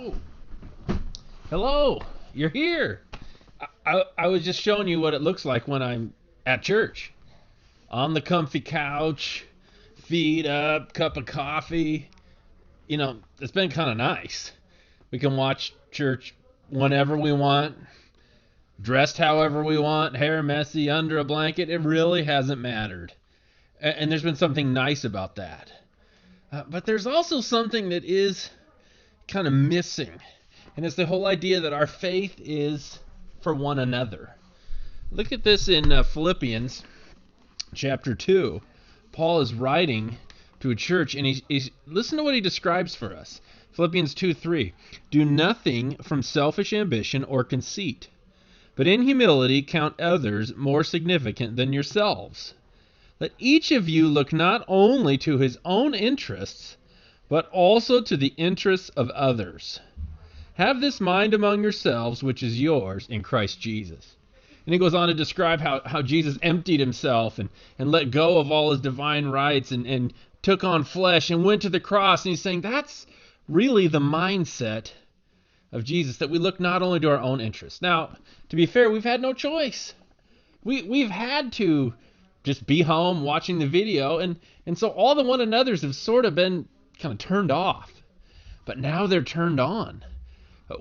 Oh, hello. You're here. I was just showing you what it looks like when I'm at church. On the comfy couch, feet up, cup of coffee. It's been kind of nice. We can watch church whenever we want, dressed however we want, hair messy, under a blanket. It really hasn't mattered. And there's been something nice about that. But there's also something that is kind of missing. And it's the whole idea that our faith is for one another. Look at this in Philippians chapter 2. Paul is writing to a church, and he's listen to what he describes for us. Philippians 2:3. Do nothing from selfish ambition or conceit, but in humility count others more significant than yourselves. Let each of you look not only to his own interests, but also to the interests of others. Have this mind among yourselves, which is yours in Christ Jesus. And he goes on to describe how Jesus emptied himself and let go of all his divine rights and took on flesh and went to the cross. And he's saying that's really the mindset of Jesus, that we look not only to our own interests. Now, to be fair, we've had no choice. We've had to just be home watching the video, and so all the one another's have sort of been kind of turned off. But now they're turned on.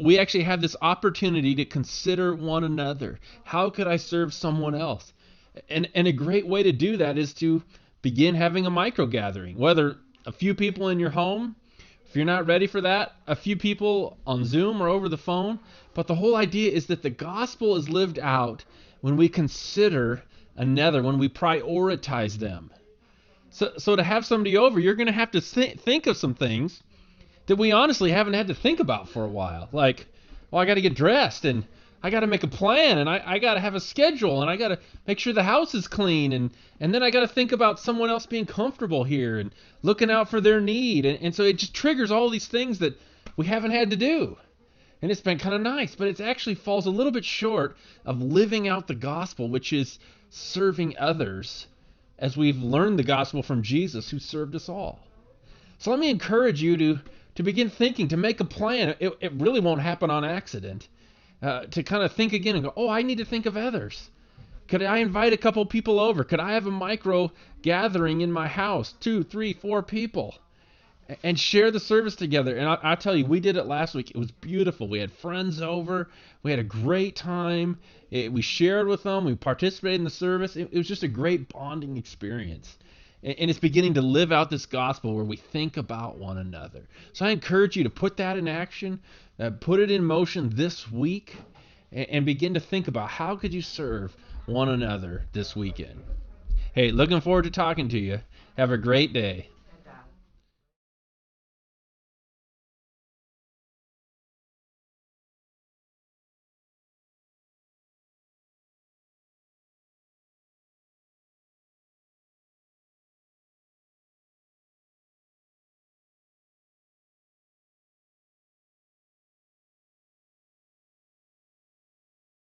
We actually have this opportunity to consider one another. How could I serve someone else? And a great way to do that is to begin having a micro gathering, whether a few people in your home. If you're not ready for that, a few people on Zoom or over the phone. But the whole idea is that the gospel is lived out when we consider another, when we prioritize them. So to have somebody over, you're going to have to think of some things that we honestly haven't had to think about for a while. Like, well, I got to get dressed, and I got to make a plan, and I got to have a schedule, and I got to make sure the house is clean, and then I got to think about someone else being comfortable here and looking out for their need. And so it just triggers all these things that we haven't had to do. And it's been kind of nice, but it actually falls a little bit short of living out the gospel, which is serving others as we've learned the gospel from Jesus, who served us all. So let me encourage you to begin thinking, to make a plan. It really won't happen on accident. To kind of think again and go, oh, I need to think of others. Could I invite a couple people over? Could I have a micro gathering in my house, 2, 3, 4 people, and share the service together? And I'll tell you, we did it last week. It was beautiful. We had friends over. We had a great time. We shared with them. We participated in the service. It was just a great bonding experience. And it's beginning to live out this gospel where we think about one another. So I encourage you to put that in action, put it in motion this week, and begin to think about how could you serve one another this weekend. Hey, looking forward to talking to you. Have a great day.